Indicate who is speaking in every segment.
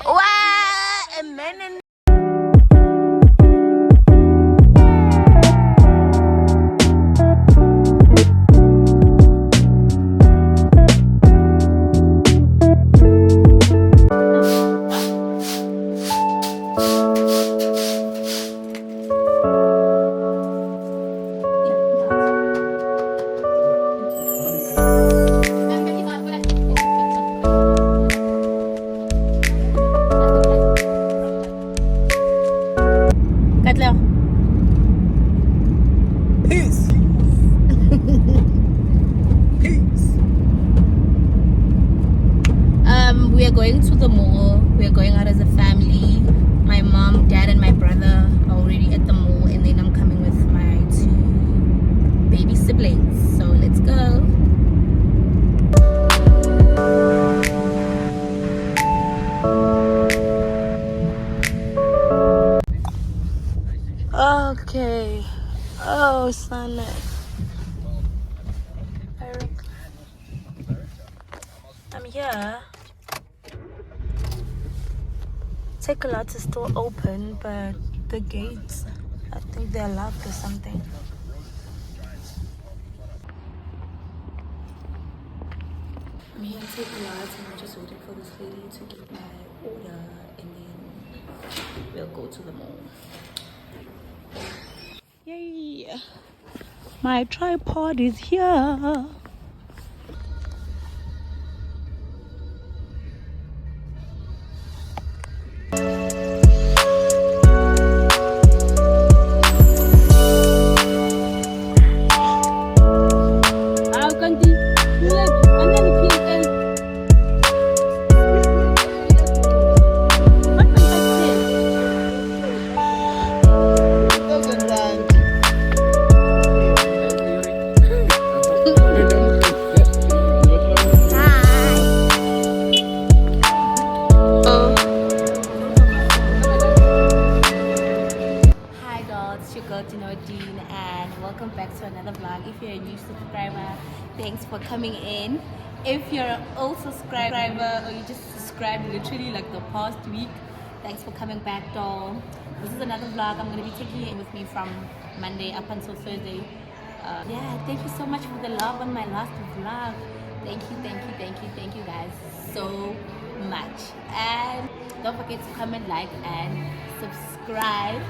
Speaker 1: What? A man and
Speaker 2: Peace. Peace.
Speaker 1: We are going to the mall. We are going out as a family. My mom, dad, and my brother are already at the mall, and then I'm coming with my 2 baby siblings. So let's go. Okay. Oh, son. I'm here. Take a lot is still open, but the gates, I think they're locked or something. I'm here at Take a lot, and I'm just waiting for this lady to get my order, and then we'll go to the mall. Yay! My tripod is here. And welcome back to another vlog. If you're a new subscriber, thanks for coming in. If you're an old subscriber or you just subscribed literally like the past week, thanks for coming back, doll. This is another vlog. I'm going to be taking you in with me from Monday up until Thursday. Yeah, thank you so much for the love on my last vlog. Thank you guys so much. And don't forget to comment, like, and subscribe.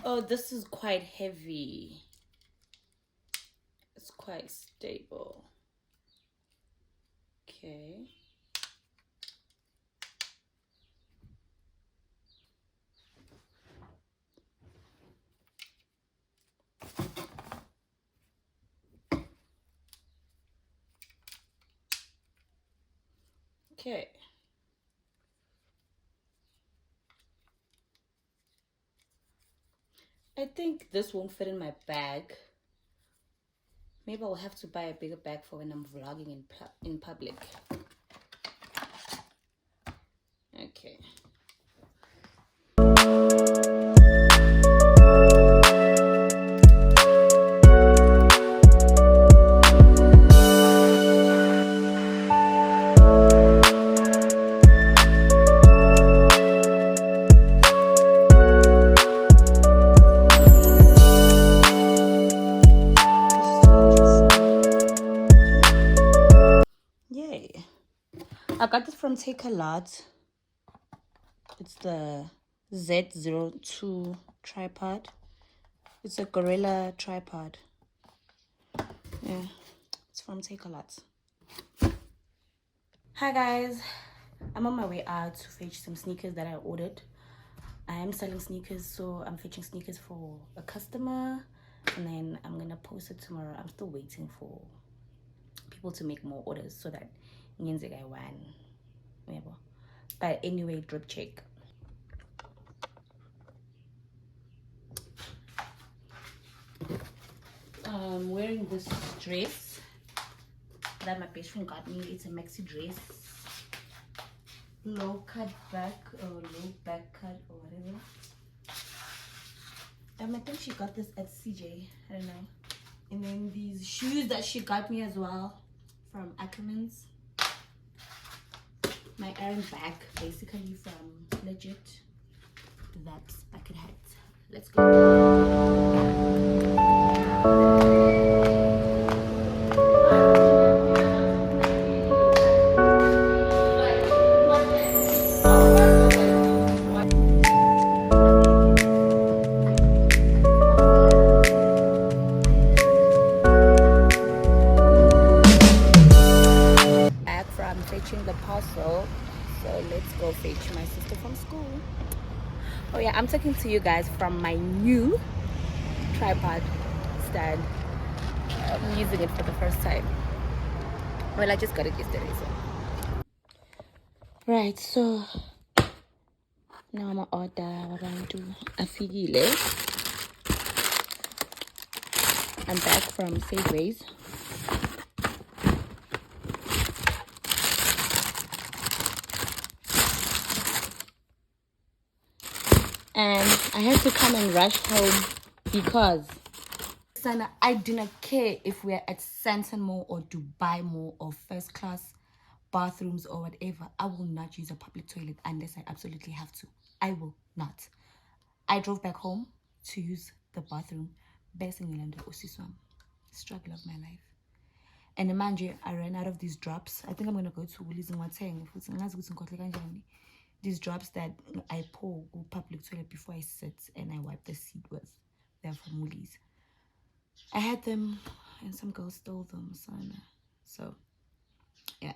Speaker 1: Oh, this is quite heavy. It's quite stable. Okay. Okay. I think this won't fit in my bag. Maybe I'll have to buy a bigger bag for when I'm vlogging in public. Okay. I got this from Take a Lot. It's the Z02 tripod. It's a gorilla tripod. Yeah, it's from Take-A-Lot. Hi guys, I'm on my way out to fetch some sneakers that I ordered. I am selling sneakers, so I'm fetching sneakers for a customer, and then I'm gonna post it tomorrow. I'm still waiting for people to make more orders so that I one. But anyway, drip check. I'm wearing this dress that my best friend got me. It's a maxi dress, low cut back or low back cut or whatever. I think she got this at CJ, I don't know. And then these shoes that she got me as well from Ackermans. My errand bag, basically from Legit. That's bucket hat. Let's go. Fetching the parcel, so let's go fetch my sister from school. Oh yeah, I'm talking to you guys from my new tripod stand. I'm using it for the first time. Well, I just got it yesterday, so right. So now I'm gonna order abantu afigile. I'm back from Safeways. And I had to come and rush home because I do not care if we're at Santon Mall or Dubai Mall or first class bathrooms or whatever. I will not use a public toilet unless I absolutely have to. I will not. I drove back home to use the bathroom. Struggle of my life. And imagine I ran out of these drops. I think I'm gonna go to Woolies and Wateng. These drops that I pour in public toilet before I sit and I wipe the seat with. They're from Woolies. I had them and some girl stole them, so yeah.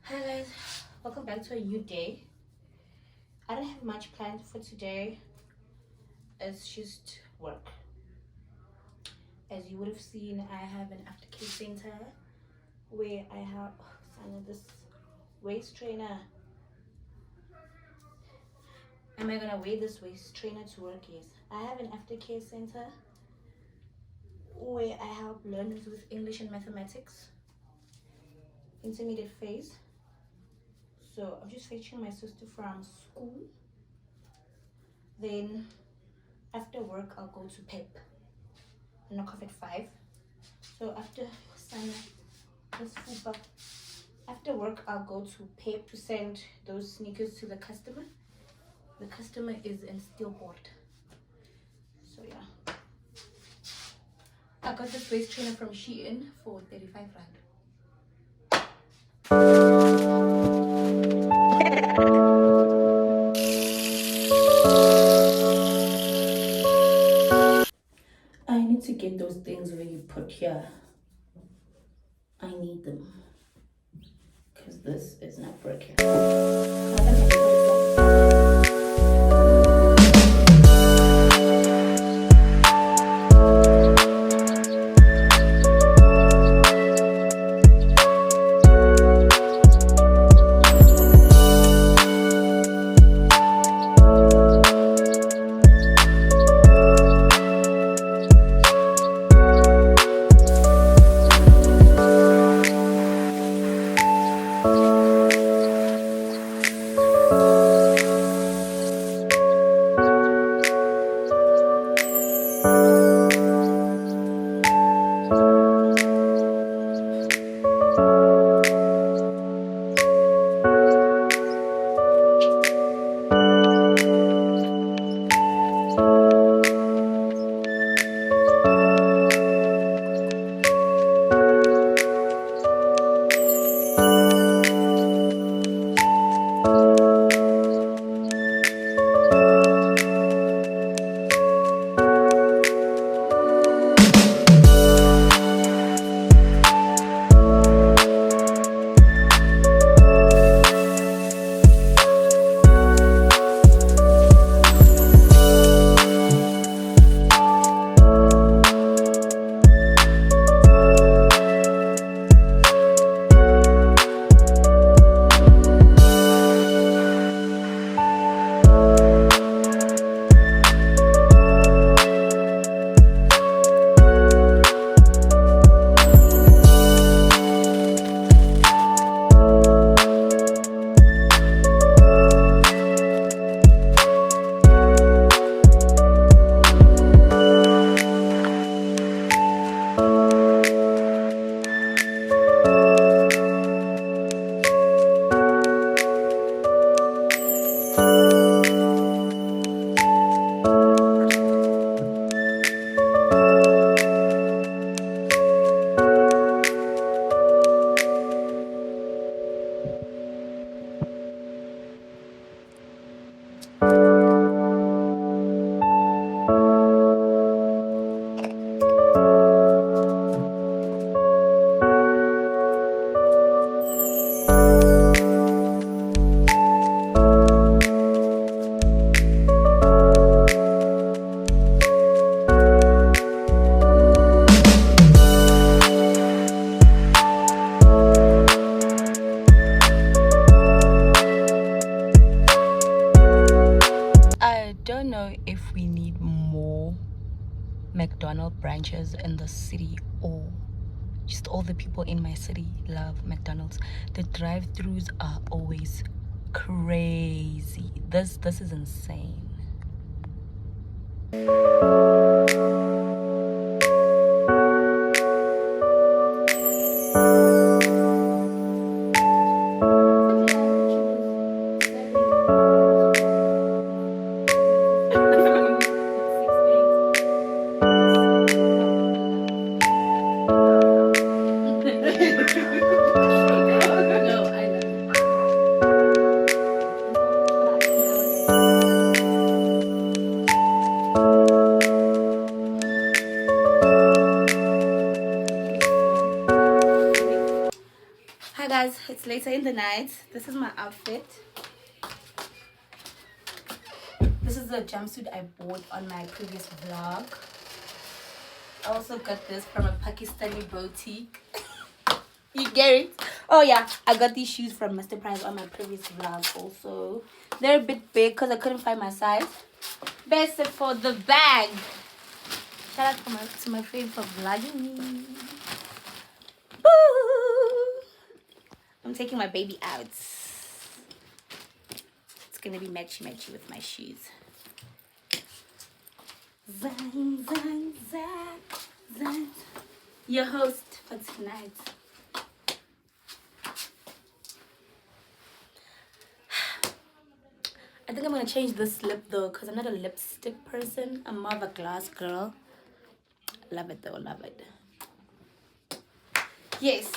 Speaker 1: Hi guys, welcome back to a new day. I don't have much planned for today. It's just work. As you would have seen, I have an aftercare center where I have this waist trainer. Am I gonna wear this waist trainer to work? Yes. I have an aftercare center where I help learners with English and mathematics, intermediate phase. So I'm just fetching my sister from school. Then after work, I'll go to PEP. I knock off at 5. So after after work, I'll go to PEP to send those sneakers to the customer. The customer is in Steelport. So yeah. I got this waist trainer from Shein for 35 rand. I need to get those things where you put here. I need them because this is not working. McDonald's branches in the city. Or just all the people in my city love McDonald's. The drive-throughs are always crazy. This is insane. Hi guys, it's later in the night. This is my outfit. This is the jumpsuit I bought on my previous vlog. I also got this from a Pakistani boutique. You get it? Oh yeah, I got these shoes from Mr. Price on my previous vlog also. They're a bit big because I couldn't find my size. Best for the bag. Shout out to my friend for vlogging me. Woo! I'm taking my baby out. It's gonna be matchy with my shoes. Zang, zang, zang, zang. Your host for tonight. I think I'm gonna change this lip though, because I'm not a lipstick person. I'm more of a glass girl. Love it though, love it. Yes.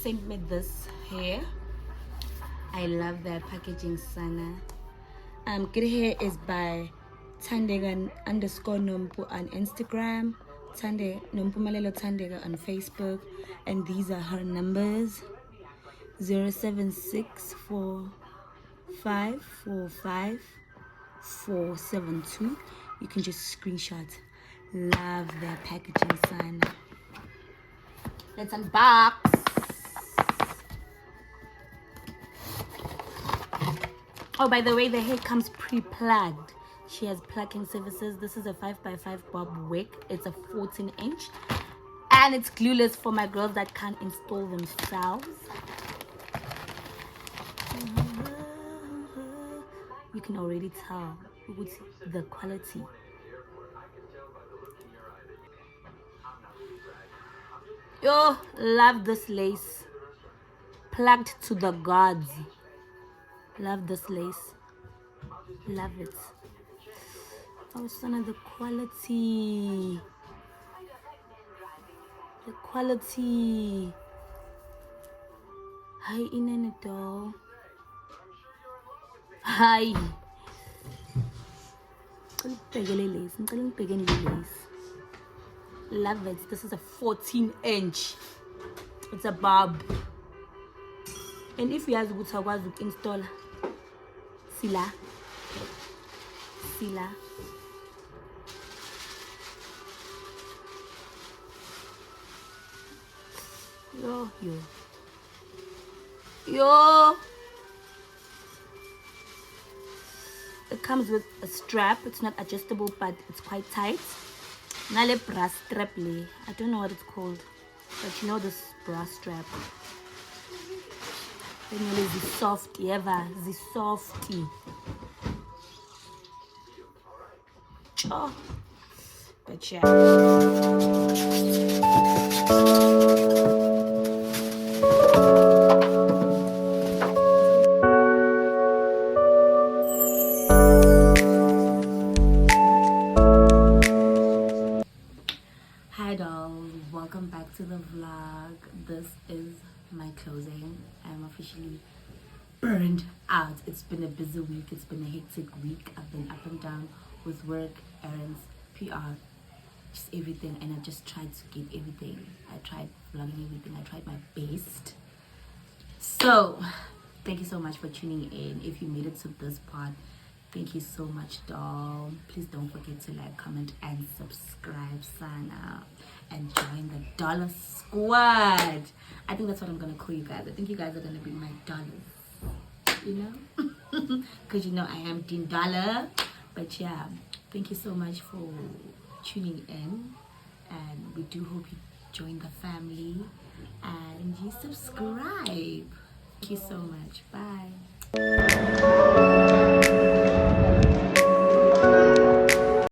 Speaker 1: Sent me this hair. I love their packaging, Sana. Good hair is by Tandega underscore Nompu on Instagram, Tande Nompumalelo Tandega on Facebook, and these are her numbers: 0764545472. You can just screenshot. Love their packaging, Sana. Let's unbox. Oh, by the way, the hair comes pre-plugged. She has plucking services. This is a 5x5 bob wig. It's a 14-inch. And it's glueless for my girls that can't install themselves. You can already tell with the quality. Yo, love this lace. Plugged to the gods. Love this lace. Love it. Oh, Sana, the quality. The quality. Hi, in it all. Hi. Love it. This is a 14-inch. It's a bob. And if you have to install Sila. Yo. It comes with a strap. It's not adjustable, but it's quite tight. Nale bra strap le. I don't know what it's called, but you know this bra strap. Finally, the softy ever, the softy. Cho. But yeah. Hi dolls, welcome back to the vlog. This is my closing. I'm officially burned out. It's been a busy week, it's been a hectic week. I've been up and down with work, errands, PR, just everything, and I just tried to get everything. I tried vlogging everything, I tried my best. So thank you so much for tuning in. If you made it to this part, thank you so much, doll. Please don't forget to like, comment, and subscribe, sign up, and join the dollar squad. I think that's what I'm gonna call you guys. I think you guys are gonna be my dollars, you know, because you know I am Dean Dollar. But yeah, thank you so much for tuning in, and we do hope you join the family and you subscribe. Thank you so much. Bye.